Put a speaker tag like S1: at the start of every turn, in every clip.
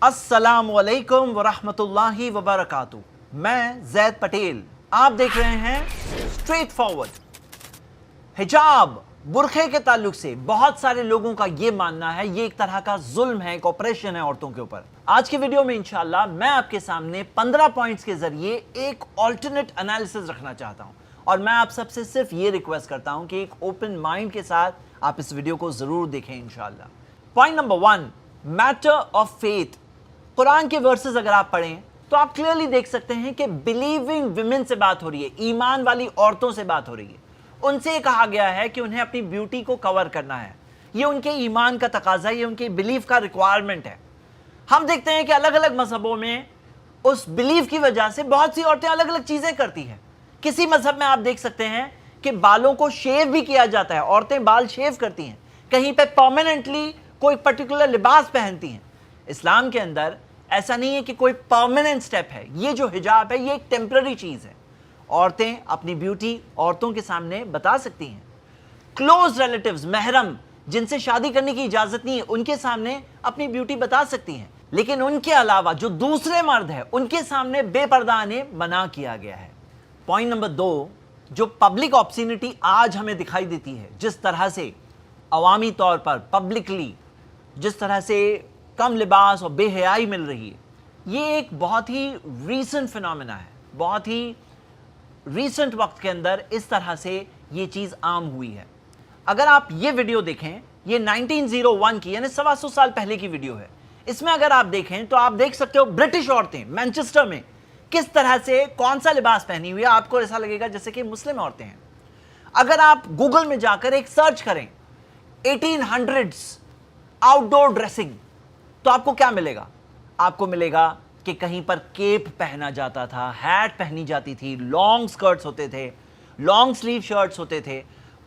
S1: अस्सलामुअलैकुम वरहमतुल्लाहि वबरकातुहू। मैं जैद पटेल, आप देख रहे हैं स्ट्रेट फॉरवर्ड। हिजाब बुरखे के ताल्लुक से बहुत सारे लोगों का यह मानना है ये एक तरह का जुल्म है, एक ऑपरेशन है औरतों के ऊपर। आज के वीडियो में इंशाल्लाह मैं आपके सामने 15 पॉइंट्स के जरिए एक ऑल्टरनेट एनालिसिस रखना चाहता हूं और मैं आप सबसे सिर्फ ये रिक्वेस्ट करता हूं कि एक ओपन माइंड के साथ आप इस वीडियो को जरूर देखें इंशाल्लाह। Point number 1, matter of faith. Quran के वर्सेस अगर आप पढ़ें तो आप क्लियरली देख सकते हैं कि बिलीविंग विमेन से बात हो रही है, ईमान वाली औरतों से बात हो रही है। उनसे कहा गया है कि उन्हें अपनी ब्यूटी को कवर करना है, ये उनके ईमान का तकाजा है, ये उनके बिलीफ का रिक्वायरमेंट है। हम देखते हैं कि अलग अलग मजहबों में उस बिलीफ की वजह से बहुत सी औरतें अलग अलग चीजें करती हैं। किसी मजहब में आप देख सकते हैं कि बालों को शेव भी किया जाता है, औरतें बाल शेव करती हैं, कहीं पे परमानेंटली कोई पर्टिकुलर लिबास पहनती हैं। इस्लाम के अंदर ऐसा नहीं है कि कोई परमानेंट स्टेप है, ये जो हिजाब है ये एक टेम्पररी चीज है। औरतें अपनी ब्यूटी औरतों के सामने बता सकती हैं। क्लोज रिलेटिव्स, महरम जिनसे शादी करने की इजाजत नहीं है, उनके सामने अपनी ब्यूटी बता सकती हैं, लेकिन उनके अलावा जो दूसरे मर्द है उनके सामने बेपर्दा आने मना किया गया है। पॉइंट नंबर 2, जो पब्लिक ऑब्सिनिटी आज हमें दिखाई देती है, जिस तरह से अवामी तौर पर पब्लिकली जिस तरह से कम लिबास और बेहयाई मिल रही है, ये एक बहुत ही रीसेंट फिनोमेना है। बहुत ही रीसेंट वक्त के अंदर इस तरह से ये चीज़ आम हुई है। अगर आप ये वीडियो देखें, ये 1901 की यानी 125 साल पहले की वीडियो है। इसमें अगर आप देखें तो आप देख सकते हो ब्रिटिश औरतें मैनचेस्टर में किस तरह से कौन सा लिबास पहनी हुई है। आपको ऐसा लगेगा जैसे कि मुस्लिम औरतें हैं। अगर आप गूगल में जाकर एक सर्च करें 1800s आउटडोर ड्रेसिंग, तो आपको क्या मिलेगा? आपको मिलेगा कि कहीं पर केप पहना जाता था, हैट पहनी जाती थी, लॉन्ग स्कर्ट्स होते थे, लॉन्ग स्लीव शर्ट्स होते थे,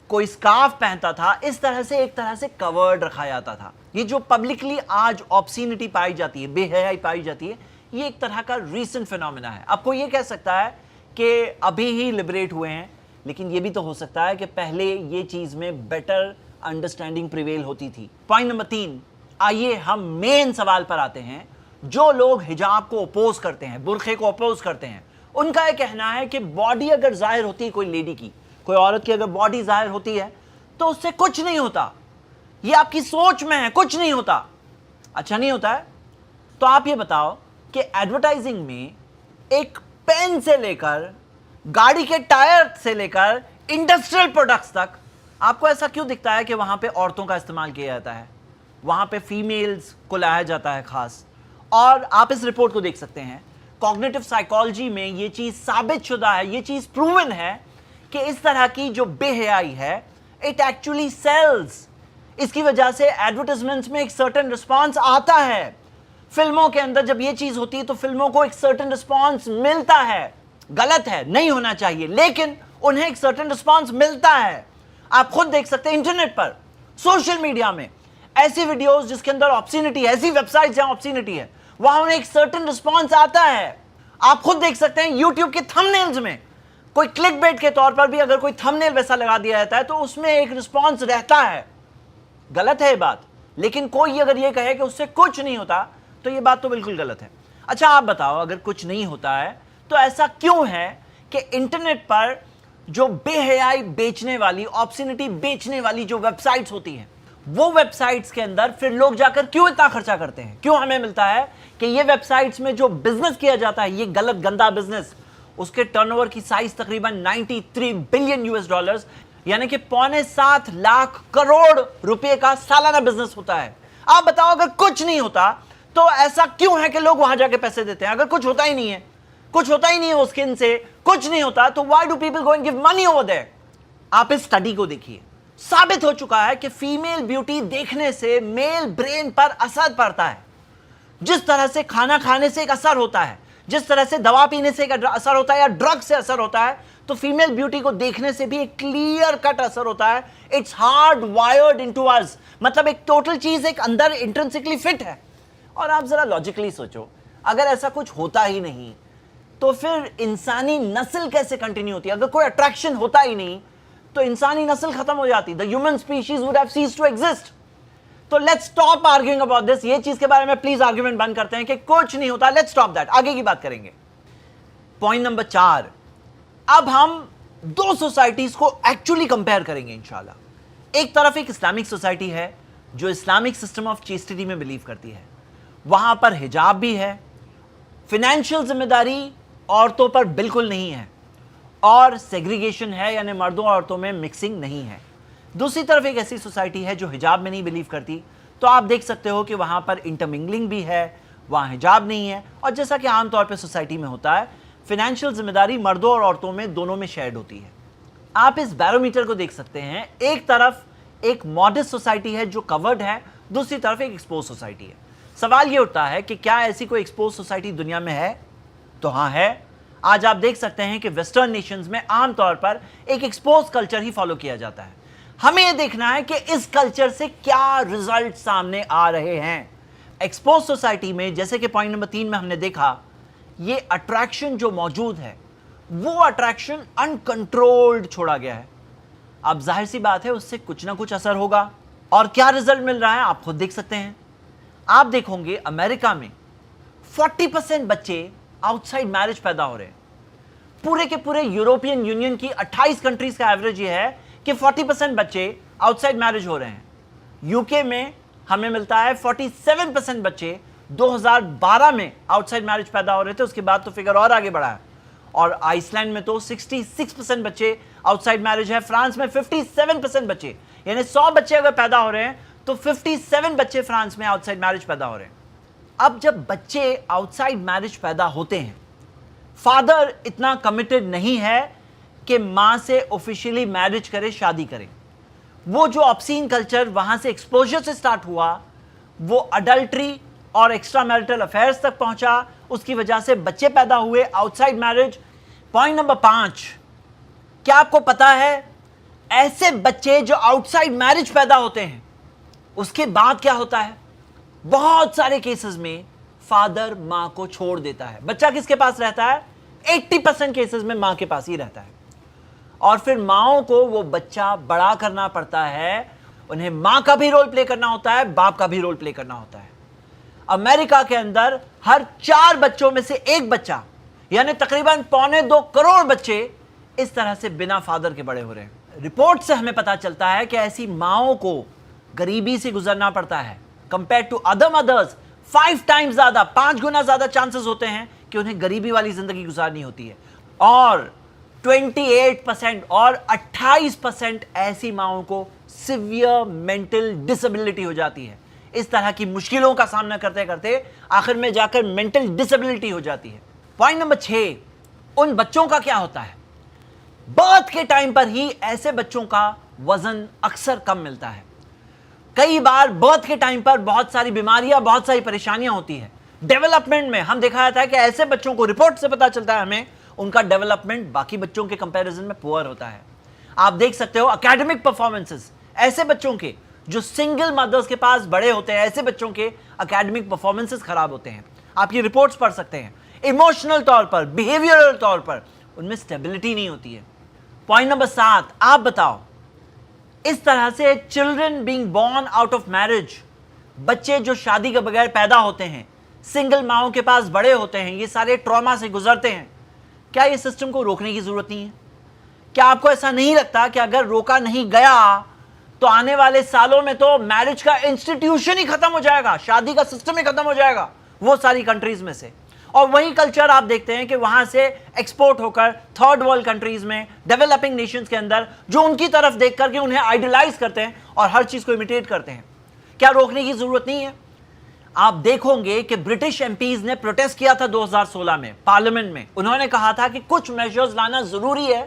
S1: कोई स्कार्फ पहनता था। इस तरह से एक तरह से कवर्ड रखा जाता था। ये जो पब्लिकली आज ऑब्सिनिटी पाई जाती है, बेहयाई पाई जाती है, ये एक तरह का रीसेंट फिनोमेना है। आपको ये कह सकता है कि अभी ही लिबरेट हुए हैं, लेकिन ये भी तो हो सकता है कि पहले ये चीज में बेटर अंडरस्टैंडिंग प्रिवेल होती थी। पॉइंट नंबर 3, आइए हम मेन सवाल पर आते हैं। जो लोग हिजाब को अपोज करते हैं, बुरखे को अपोज करते हैं, उनका यह कहना है कि बॉडी अगर जाहिर होती है, कोई लेडी की, कोई औरत की अगर बॉडी जाहिर होती है तो उससे कुछ नहीं होता, ये आपकी सोच में है, कुछ नहीं होता। अच्छा नहीं होता है? तो आप ये बताओ कि एडवर्टाइजिंग में एक पेन से लेकर गाड़ी के टायर से लेकर इंडस्ट्रियल प्रोडक्ट्स तक आपको ऐसा क्यों दिखता है कि वहां पे औरतों का इस्तेमाल किया जाता है, वहां पे फीमेल्स को लाया जाता है खास? और आप इस रिपोर्ट को देख सकते हैं, कॉग्निटिव साइकोलॉजी में ये चीज साबित शुदा है, ये चीज प्रूवन है कि इस तरह की जो बेहयाई है इट एक्चुअली सेल्स। इसकी वजह से एडवर्टाइजमेंट्स में एक सर्टेन रिस्पांस आता है। फिल्मों के अंदर जब ये चीज होती है तो फिल्मों को एक सर्टेन रिस्पांस मिलता है। गलत है, नहीं होना चाहिए, लेकिन उन्हें एक सर्टेन रिस्पांस मिलता है। आप खुद देख सकते हैं इंटरनेट पर, सोशल मीडिया में ऐसी वीडियोस जिसके अंदर ऑब्सिनिटी है, ऐसी वेबसाइट जहां ऑब्सिनिटी है, वहां उन्हें एक सर्टेन रिस्पांस आता है। आप खुद देख सकते हैं यूट्यूब के थंबनेल्स में कोई क्लिकबेट के तौर पर भी अगर कोई थंबनेल वैसा लगा दिया जाता है तो उसमें एक रिस्पांस रहता है। गलत है ये बात, लेकिन कोई अगर ये कहे कि उससे कुछ नहीं होता तो ये बात तो बिल्कुल गलत है। अच्छा आप बताओ, अगर कुछ नहीं होता है तो ऐसा क्यों है कि इंटरनेट पर जो बेहयाई बेचने वाली, ऑब्सिनिटी बेचने वाली जो वेबसाइट्स होती हैं, वो वेबसाइट्स के अंदर फिर लोग जाकर क्यों इतना खर्चा करते हैं? क्यों हमें मिलता है कि ये वेबसाइट्स में जो बिजनेस किया जाता है, ये गलत गंदा बिजनेस, उसके टर्नओवर की साइज तकरीबन 93 बिलियन यूएस डॉलर्स यानी कि 6.25 लाख करोड़ रुपए का सालाना बिजनेस होता है। आप बताओ, अगर कुछ नहीं होता तो ऐसा क्यों है कि लोग वहां जाके पैसे देते हैं? अगर कुछ होता ही नहीं है, कुछ होता ही नहीं है वो स्किन से, कुछ नहीं होता, तो why do people go and give money over there? आप इस स्टडी को देखिए, साबित हो चुका है कि फीमेल ब्यूटी देखने से मेल ब्रेन पर असर पड़ता है। जिस तरह से खाना खाने से एक असर होता है, जिस तरह से दवा पीने से एक असर होता है या ड्रग से असर होता है, तो फीमेल ब्यूटी को देखने से भी एक क्लियर कट असर होता है। इट्स हार्ड वायर्ड इनटू अस, मतलब एक टोटल चीज एक अंदर इंट्रिंसिकली फिट है। और आप जरा लॉजिकली सोचो, अगर ऐसा कुछ होता ही नहीं तो फिर इंसानी नस्ल कैसे कंटिन्यू होती है? अगर कोई अट्रैक्शन होता ही नहीं तो इंसानी नस्ल खत्म हो जाती, the human species would have ceased to exist. तो let's stop arguing about this. ये चीज के बारे में प्लीज आर्ग्यूमेंट बंद करते हैं कि कुछ नहीं होता। लेट्स स्टॉप दैट, आगे की बात करेंगे। पॉइंट नंबर 4, अब हम दो सोसाइटीज को एक्चुअली कंपेयर करेंगे इंशाल्लाह। एक तरफ एक इस्लामिक सोसाइटी है जो इस्लामिक सिस्टम ऑफ चेस्टिटी में बिलीव करती है, वहां पर हिजाब भी है, फाइनेंशियल जिम्मेदारी औरतों पर बिल्कुल नहीं है, और सेग्रीगेशन है, यानी मर्दों और औरतों में मिक्सिंग नहीं है। दूसरी तरफ एक ऐसी सोसाइटी है जो हिजाब में नहीं बिलीव करती, तो आप देख सकते हो कि वहां पर इंटरमिंगलिंग भी है, वहां हिजाब नहीं है, और जैसा कि आमतौर पर सोसाइटी में होता है, फाइनेंशियल जिम्मेदारी मर्दों और औरतों में दोनों में शेयर्ड होती है। आप इस बैरोमीटर को देख सकते हैं, एक तरफ एक मॉडेस्ट सोसाइटी है जो कवर्ड है, दूसरी तरफ एक एक्सपोज सोसाइटी है। सवाल ये उठता है कि क्या ऐसी कोई एक्सपोज सोसाइटी दुनिया में है? तो हाँ है। आज आप देख सकते हैं कि वेस्टर्न नेशंस में आमतौर पर एक एक्सपोज कल्चर ही फॉलो किया जाता है। हमें यह देखना है कि इस कल्चर से क्या रिजल्ट सामने आ रहे हैं। एक्सपोज सोसाइटी में, जैसे कि पॉइंट नंबर 3 में हमने देखा, ये अट्रैक्शन जो मौजूद है वो अट्रैक्शन अनकंट्रोल्ड छोड़ा गया है। अब जाहिर सी बात है उससे कुछ ना कुछ असर होगा, और क्या रिजल्ट मिल रहा है आप खुद देख सकते हैं। आप देखोगे अमेरिका में 40% बच्चे आउटसाइड मैरिज पैदा हो रहे हैं। पूरे के पूरे यूरोपियन यूनियन की 28 कंट्रीज का एवरेज ये है कि 40% बच्चे आउटसाइड मैरिज हो रहे हैं। यूके में हमें मिलता है 47% बच्चे 2012 में आउटसाइड मैरिज पैदा हो रहे थे, उसके बाद तो फिगर और आगे बढ़ा है। और आइसलैंड में तो 66% बच्चे आउटसाइड मैरिज है। फ्रांस में 57% बच्चे, यानी 100 बच्चे अगर पैदा हो रहे हैं तो 57 बच्चे फ्रांस में आउटसाइड मैरिज पैदा हो रहे हैं। अब जब बच्चे आउटसाइड मैरिज पैदा होते हैं, फादर इतना कमिटेड नहीं है कि मां से ऑफिशियली मैरिज करे, शादी करे। वो जो ऑब्सीन कल्चर वहां से एक्सपोजर से स्टार्ट हुआ, वो अडल्ट्री और एक्स्ट्रा मैरिटल अफेयर्स तक पहुंचा, उसकी वजह से बच्चे पैदा हुए, आउटसाइड मैरिज। पॉइंट नंबर 5, क्या आपको पता है ऐसे बच्चे जो आउटसाइड मैरिज पैदा होते हैं उसके बाद क्या होता है? बहुत सारे केसेस में फादर मां को छोड़ देता है। बच्चा किसके पास रहता है? 80% केसेस में मां के पास ही रहता है, और फिर माओं को वो बच्चा बड़ा करना पड़ता है। उन्हें मां का भी रोल प्ले करना होता है, बाप का भी रोल प्ले करना होता है। अमेरिका के अंदर हर 4 बच्चों में से एक बच्चा, यानी तकरीबन 2.25 करोड़ बच्चे इस तरह से बिना फादर के बड़े हो रहे हैं। रिपोर्ट से हमें पता चलता है कि ऐसी माओं को गरीबी से गुजरना पड़ता है compare to other mothers. 5 times ज्यादा, 5 गुना ज्यादा चांसेस होते हैं कि उन्हें गरीबी वाली जिंदगी गुजारनी होती है। और 28% और 28% ऐसी माओं को सिवियर मेंटल डिसेबिलिटी हो जाती है। इस तरह की मुश्किलों का सामना करते करते आखिर में जाकर मेंटल डिसेबिलिटी हो जाती है। पॉइंट नंबर 6, उन बच्चों का क्या होता है? बर्थ के टाइम पर ही ऐसे बच्चों का वजन अक्सर कम मिलता है। कई बार बर्थ के टाइम पर बहुत सारी बीमारियां, बहुत सारी परेशानियां होती है। डेवलपमेंट में हम देखा जाता है कि ऐसे बच्चों को, रिपोर्ट से पता चलता है हमें, उनका डेवलपमेंट बाकी बच्चों के कंपैरिजन में पुअर होता है। आप देख सकते हो एकेडमिक परफॉर्मेंसेस, ऐसे बच्चों के जो सिंगल मदर्स के पास बड़े होते हैं, ऐसे बच्चों के एकेडमिक परफॉर्मेंसेस खराब होते हैं। आप ये रिपोर्ट्स पढ़ सकते हैं। इमोशनल तौर पर, बिहेवियरल तौर पर उनमें स्टेबिलिटी नहीं होती है। पॉइंट नंबर 7, आप बताओ, इस तरह से children being born out of marriage, बच्चे जो शादी के बगैर पैदा होते हैं, सिंगल माओं के पास बड़े होते हैं, ये सारे ट्रॉमा से गुजरते हैं। क्या ये सिस्टम को रोकने की जरूरत नहीं है? क्या आपको ऐसा नहीं लगता कि अगर रोका नहीं गया तो आने वाले सालों में तो मैरिज का इंस्टीट्यूशन ही खत्म हो जाएगा, शादी का सिस्टम ही खत्म हो जाएगा वो सारी कंट्रीज में से। और वही कल्चर आप देखते हैं कि वहां से एक्सपोर्ट होकर थर्ड वर्ल्ड कंट्रीज में, डेवलपिंग नेशंस के अंदर, जो उनकी तरफ देख करके उन्हें आइडलाइज करते हैं और हर चीज को इमिटेट करते हैं। क्या रोकने की जरूरत नहीं है? आप देखोगे कि ब्रिटिश एमपीज ने प्रोटेस्ट किया था 2016 में पार्लियामेंट में। उन्होंने कहा था कि कुछ मेजर्स लाना जरूरी है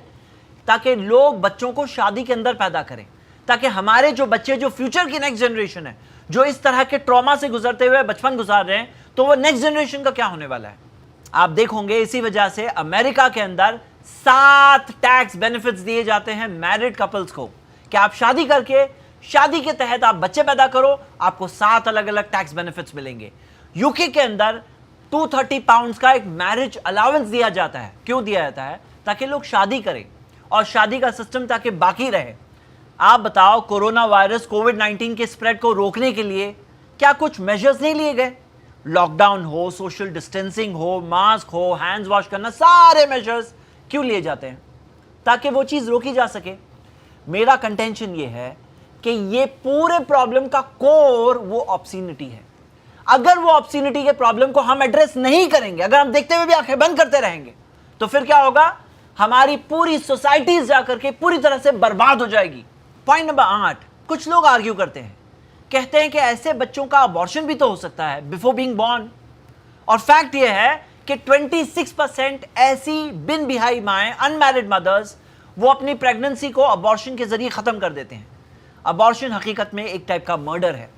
S1: ताकि लोग बच्चों को शादी के अंदर पैदा करें, ताकि हमारे जो बच्चे, जो फ्यूचर की नेक्स्ट जनरेशन है, जो इस तरह के ट्रॉमा से गुजरते हुए बचपन गुजार रहे हैं, तो वो नेक्स्ट जनरेशन का क्या होने वाला है। आप देखोगे इसी वजह से अमेरिका के अंदर 7 टैक्स बेनिफिट्स दिए जाते हैं मैरिड कपल्स को, कि आप शादी करके, शादी के तहत आप बच्चे पैदा करो, आपको 7 अलग अलग टैक्स बेनिफिट्स मिलेंगे। यूके के अंदर 230 पाउंड्स का एक मैरिज अलाउंस दिया जाता है। क्यों दिया जाता है? ताकि लोग शादी करें और शादी का सिस्टम ताकि बाकी रहे। आप बताओ, कोरोना वायरस कोविड-19 के स्प्रेड को रोकने के लिए क्या कुछ मेजर्स नहीं लिए गए? लॉकडाउन हो, सोशल डिस्टेंसिंग हो, मास्क हो, हैंड्स वॉश करना, सारे मेजर्स क्यों लिए जाते हैं? ताकि वो चीज रोकी जा सके। मेरा कंटेंशन ये है कि ये पूरे प्रॉब्लम का कोर वो ऑब्सीनिटी है। अगर वो ऑब्सीनिटी के प्रॉब्लम को हम एड्रेस नहीं करेंगे, अगर हम देखते हुए भी आंखें बंद करते रहेंगे, तो फिर क्या होगा? हमारी पूरी सोसाइटी जाकर के पूरी तरह से बर्बाद हो जाएगी। पॉइंट नंबर 8, कुछ लोग आर्ग्यू करते हैं, कहते हैं कि ऐसे बच्चों का अबॉर्शन भी तो हो सकता है बिफोर बीइंग बॉर्न। और फैक्ट यह है कि 26% ऐसी बिन बिहाई माएं, अनमैरिड मदर्स, वो अपनी प्रेगनेंसी को अबॉर्शन के जरिए खत्म कर देते हैं। अबॉर्शन हकीकत में एक टाइप का मर्डर है,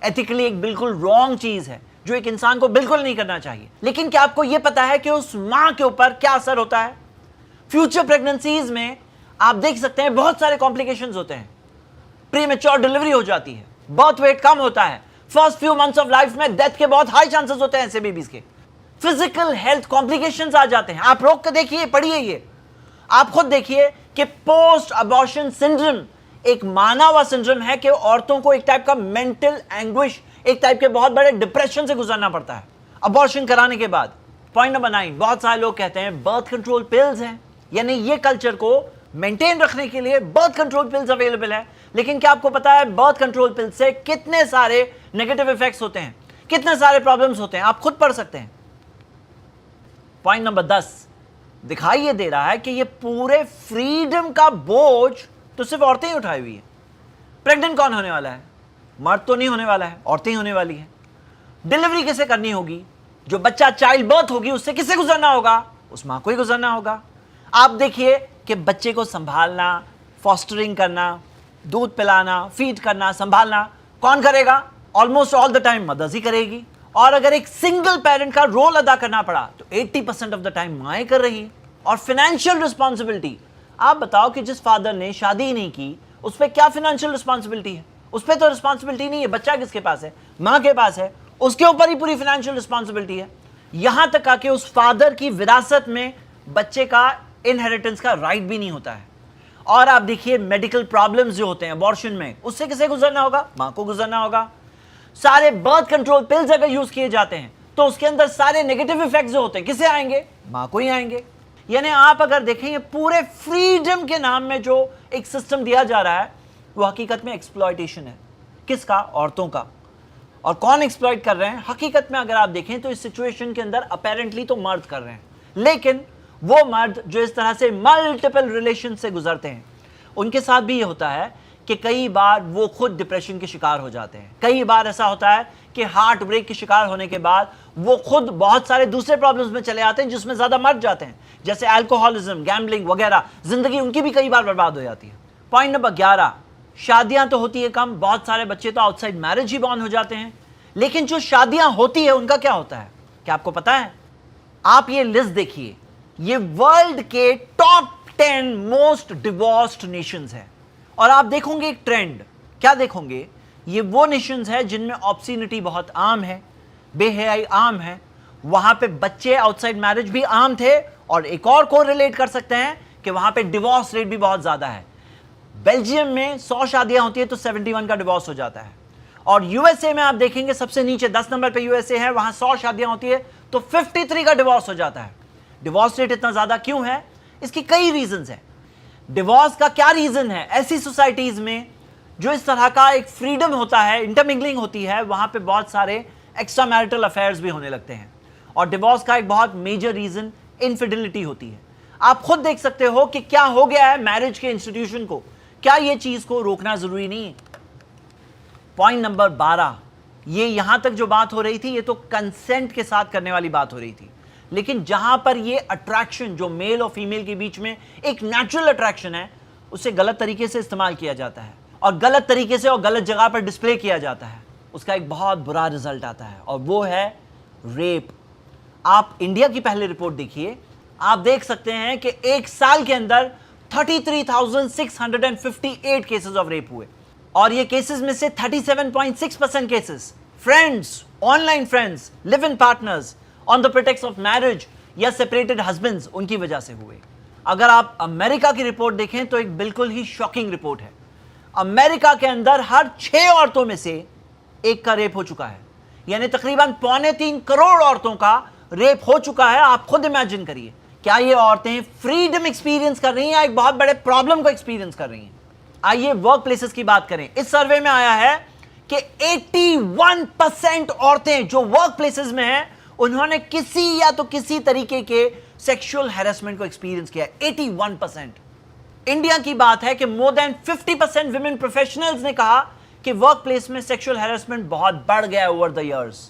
S1: एथिकली एक बिल्कुल रॉन्ग चीज है जो एक इंसान को बिल्कुल नहीं करना चाहिए। लेकिन क्या आपको यह पता है कि उस मां के ऊपर क्या असर होता है? फ्यूचर प्रेगनेंसीज में आप देख सकते हैं बहुत सारे कॉम्प्लिकेशंस होते हैं। प्रीमेच्योर डिलीवरी हो जाती है, बर्थ वेट कम होता है, first few months of life में डेथ के बहुत हाई चांसेस होते हैं ऐसे बेबीज के। फिजिकल हेल्थ कॉम्प्लिकेशंस आ जाते हैं। आप रोक के देखिए, पढ़िए, ये आप खुद देखिए कि पोस्ट अबॉर्शन सिंड्रोम एक माना हुआ सिंड्रोम है कि औरतों को एक टाइप का मेंटल एंग्विश, एक टाइप के बहुत बड़े डिप्रेशन से गुजरना पड़ता है अबॉर्शन कराने के बाद। पॉइंट नंबर 9, बहुत सारे लोग कहते हैं बर्थ कंट्रोल पिल्स हैं, यानी ये कल्चर को मेंटेन रखने के लिए बर्थ कंट्रोल पिल्स अवेलेबल है। लेकिन क्या आपको पता है बर्थ कंट्रोल पिल्स से कितने सारे नेगेटिव इफेक्ट्स होते हैं, कितने सारे प्रॉब्लम्स होते हैं? आप खुद पढ़ सकते हैं। पॉइंट नंबर 10 दिखाई ये दे रहा है कि ये पूरे फ्रीडम का बोझ तो सिर्फ औरतें ही उठाई हुई है। प्रेग्नेंट कौन होने वाला है? मर्द तो नहीं होने वाला है, औरतें ही होने वाली है। डिलीवरी कैसे करनी होगी? जो बच्चा चाइल्ड बर्थ होगी उससे किसे गुजरना होगा? उस मां को ही गुजरना होगा। आप देखिए कि बच्चे को संभालना, फॉस्टरिंग करना, दूध पिलाना, फीड करना, संभालना कौन करेगा? Almost all the time mothers ही करेगी। और अगर एक सिंगल पेरेंट का रोल अदा करना पड़ा तो 80% ऑफ द टाइम माएं कर रही है। और फाइनेंशियल रिस्पॉन्सिबिलिटी, आप बताओ कि जिस फादर ने शादी ही नहीं की उस पर क्या फाइनेंशियल रिस्पॉन्सिबिलिटी है? उस पर तो रिस्पॉन्सिबिलिटी नहीं है, बच्चा किसके पास है? मां के पास है, उसके ऊपर ही पूरी फाइनेंशियल रिस्पॉन्सिबिलिटी है। यहां तक आके उस फादर की विरासत में बच्चे का इनहेरिटेंस का राइट भी नहीं होता है। और आप देखिए मेडिकल प्रॉब्लम्स जो होते हैं अबॉर्शन में, उससे किसे गुजरना होगा? मां को गुजरना होगा। सारे बर्थ कंट्रोल पिल्स अगर यूज किए जाते हैं तो उसके अंदर सारे नेगेटिव इफेक्ट्स जो होते हैं किसे आएंगे? मां को ही आएंगे। यानी आप अगर देखें ये पूरे फ्रीडम के नाम में जो एक सिस्टम दिया जा रहा है वो हकीकत में एक्सप्लॉयटेशन है। किसका? औरतों का। और कौन एक्सप्लॉइट कर रहे हैं? हकीकत में अगर आप देखें तो इस सिचुएशन के अंदर अपेरेंटली तो मर्द कर रहे हैं, लेकिन वो मर्द जो इस तरह से मल्टीपल रिलेशन से गुजरते हैं उनके साथ भी ये होता है कि कई बार वो खुद डिप्रेशन के शिकार हो जाते हैं। कई बार ऐसा होता है कि हार्ट ब्रेक के शिकार होने के बाद वो खुद बहुत सारे दूसरे प्रॉब्लम्स में चले आते हैं जिसमें ज्यादा मर जाते हैं, जैसे अल्कोहलिज्म, गैम्बलिंग वगैरह। जिंदगी उनकी भी कई बार बर्बाद हो जाती है। पॉइंट नंबर 11, शादियां तो होती है कम, बहुत सारे बच्चे तो आउटसाइड मैरिज ही बॉर्न हो जाते हैं। लेकिन जो शादियां होती है उनका क्या होता है? क्या आपको पता है? आप ये लिस्ट देखिए, ये वर्ल्ड के टॉप 10 मोस्ट डिवोर्स्ड नेशंस है। और आप देखोगे एक ट्रेंड, क्या देखोगे? ये वो नेशंस है जिनमें ऑब्सिनिटी बहुत आम है, बेहयाई आम है, वहां पे बच्चे आउटसाइड मैरिज भी आम थे। और एक और को रिलेट कर सकते हैं कि वहां पे डिवोर्स रेट भी बहुत ज्यादा है। बेल्जियम में 100 शादियां होती है तो 71 का डिवोर्स हो जाता है। और यूएसए में आप देखेंगे सबसे नीचे 10 नंबर पे यूएसए है, वहां 100 शादियां होती है तो 53 का डिवोर्स हो जाता है। डिवोर्स रेट इतना ज्यादा क्यों है? इसकी कई रीजंस हैं। डिवोर्स का क्या रीजन है? ऐसी सोसाइटीज में जो इस तरह का एक फ्रीडम होता है, इंटरमिंगलिंग होती है, वहां पे बहुत सारे एक्स्ट्रा मैरिटल अफेयर्स भी होने लगते हैं। और डिवोर्स का एक बहुत मेजर रीजन इनफिडिलिटी होती है। आप खुद देख सकते हो कि क्या हो गया है मैरिज के इंस्टीट्यूशन को। क्या ये चीज को रोकना जरूरी नहीं है? पॉइंट नंबर 12, ये यहां तक जो बात हो रही थी ये तो कंसेंट के साथ करने वाली बात हो रही थी। लेकिन जहां पर ये अट्रैक्शन जो मेल और फीमेल के बीच में एक नेचुरल अट्रैक्शन है उसे गलत तरीके से इस्तेमाल किया जाता है और गलत तरीके से और गलत जगह पर डिस्प्ले किया जाता है, उसका एक बहुत बुरा रिजल्ट आता है और वो है रेप। आप इंडिया की पहले रिपोर्ट देखिए, आप देख सकते हैं कि एक साल के अंदर 33,658 केसेस ऑफ रेप हुए और ये केसेस में से 37.6% cases friends, online friends, live in partners on the pretext of marriage या सेपरेटेड हस्बैंड्स उनकी वजह से हुए। अगर आप अमेरिका की रिपोर्ट देखें तो एक बिल्कुल ही शॉकिंग रिपोर्ट है। अमेरिका के अंदर हर 6 औरतों में से एक का रेप हो चुका है, यानी तकरीबन 3.25 करोड़ औरतों का रेप हो चुका है। आप खुद इमेजिन करिए, क्या ये औरतें फ्रीडम एक्सपीरियंस कर रही हैं या एक बहुत बड़े प्रॉब्लम को एक्सपीरियंस कर रही हैं? आइए वर्क प्लेसेस की बात करें। इस सर्वे में आया है कि 81% औरतें जो वर्क प्लेसेस में हैं उन्होंने किसी या तो किसी तरीके के सेक्सुअल हैरेसमेंट को एक्सपीरियंस किया है। 81%। इंडिया की बात है कि मोर देन 50% विमेन प्रोफेशनल्स ने कहा कि वर्क प्लेस में सेक्सुअल हैरेसमेंट बहुत बढ़ गया है over the years.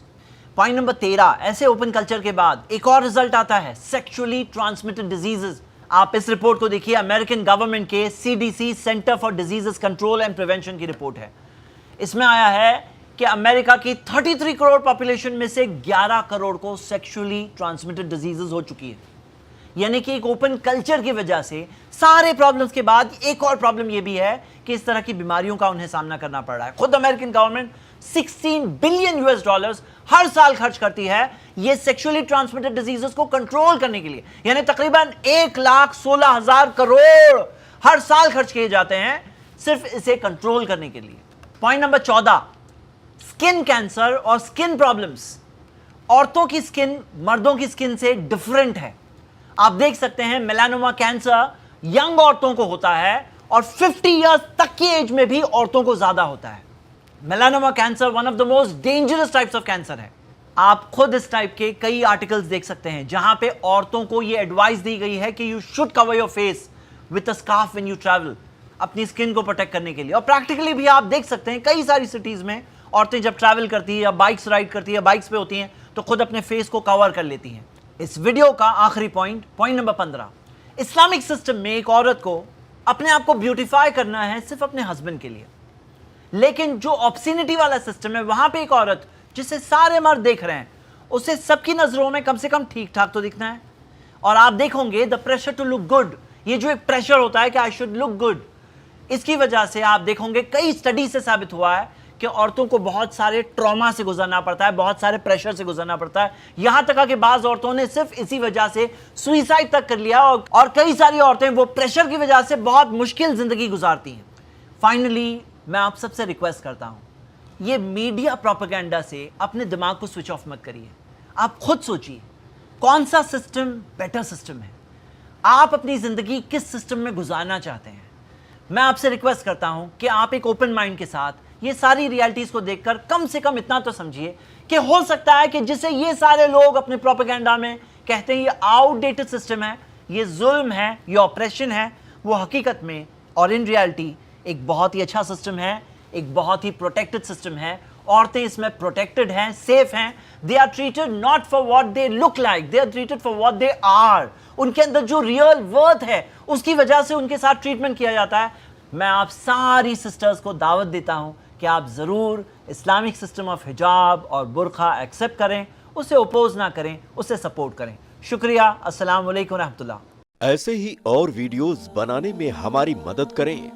S1: Point number 13, ऐसे ओपन कल्चर के बाद एक और रिजल्ट आता है, सेक्सुअली ट्रांसमिटेड डिजीजेस। आप इस रिपोर्ट को देखिए, अमेरिकन गवर्नमेंट के CDC centre for diseases control and prevention की रिपोर्ट है। इसमें आया है कि अमेरिका की 33 करोड़ पॉपुलेशन में से 11 करोड़ को सेक्सुअली ट्रांसमिटेड डिजीजेस हो चुकी है। यानी कि एक ओपन कल्चर की वजह से सारे प्रॉब्लम्स के बाद एक और प्रॉब्लम यह भी है कि इस तरह की बीमारियों का उन्हें सामना करना पड़ रहा है। खुद अमेरिकन गवर्नमेंट 16 बिलियन $US हर साल खर्च करती है ये सेक्सुअली ट्रांसमिटेड डिजीजेस को कंट्रोल करने के लिए, यानी तकरीबन 1,16,000 करोड़ हर साल खर्च किए जाते हैं सिर्फ इसे कंट्रोल करने के लिए। पॉइंट नंबर 14, स्किन कैंसर और स्किन प्रॉब्लम्स। औरतों की स्किन मर्दों की स्किन से डिफरेंट है। आप देख सकते हैं मेलानोमा कैंसर यंग औरतों को होता है और 50 इयर्स तक की एज में भी औरतों को ज्यादा होता है। Melanoma cancer one of the most dangerous types of cancer है। आप खुद इस टाइप के कई आर्टिकल्स देख सकते हैं जहां पे औरतों को यह एडवाइस दी गई है कि you should cover your face with a scarf when you travel, अपनी स्किन को प्रोटेक्ट करने के लिए। और प्रैक्टिकली भी आप देख सकते हैं कई सारी सिटीज में औरतें जब ट्रैवल करती है या बाइक्स राइड करती है, बाइक्स पे होती हैं, तो खुद अपने फेस को कवर कर लेती हैं। इस वीडियो का आखिरी पॉइंट नंबर 15, इस्लामिक सिस्टम में एक औरत को अपने आप को ब्यूटिफाई करना है सिर्फ अपने हस्बैंड के लिए, लेकिन जो ऑब्सिनिटी वाला सिस्टम है वहां पे एक औरत जिसे सारे मर्द देख रहे हैं उसे सबकी नजरों में कम से कम ठीक ठाक तो दिखना है। और आप देखोगे the pressure to look good, ये जो एक प्रेशर होता है कि आई शुड लुक गुड, इसकी वजह से आप देखोगे कई स्टडी से साबित हुआ है कि औरतों को बहुत सारे ट्रॉमा से गुजरना पड़ता है, बहुत सारे प्रेशर से गुजरना पड़ता है। यहां तक कि बाज औरतों ने सिर्फ इसी वजह से सुइसाइड तक कर लिया और कई सारी औरतें वो प्रेशर की वजह से बहुत मुश्किल जिंदगी गुजारती हैं। फाइनली मैं आप सबसे रिक्वेस्ट करता हूं, ये मीडिया प्रोपेगेंडा से अपने दिमाग को स्विच ऑफ मत करिए। आप खुद सोचिए कौन सा सिस्टम बेटर सिस्टम है, आप अपनी जिंदगी किस सिस्टम में गुजारना चाहते हैं। मैं आपसे रिक्वेस्ट करता हूं कि आप एक ओपन माइंड के साथ ये सारी रियलिटीज को देखकर कम से कम इतना तो समझिए कि हो सकता है कि जिसे ये सारे लोग अपने प्रोपेगेंडा में कहते हैं ये आउटडेटेड सिस्टम है, ये जुल्म है, ये ऑपरेशन है, वो हकीकत में और इन रियलिटी एक बहुत ही अच्छा सिस्टम है, एक बहुत ही प्रोटेक्टेड सिस्टम है। औरतें इसमें प्रोटेक्टेड हैं, सेफ हैं। They are treated not for what they look like, they are treated for what they are. उनके अंदर जो रियल वर्थ है उसकी वजह से उनके साथ ट्रीटमेंट किया जाता है। मैं आप सारी सिस्टर्स को दावत देता हूं कि आप ज़रूर इस्लामिक सिस्टम ऑफ हिजाब और बुर्का एक्सेप्ट करें, उसे अपोज ना करें, उसे सपोर्ट करें। शुक्रिया। अस्सलाम वालेकुम रहमतुल्लाह।
S2: ऐसे ही और वीडियोस बनाने में हमारी मदद करें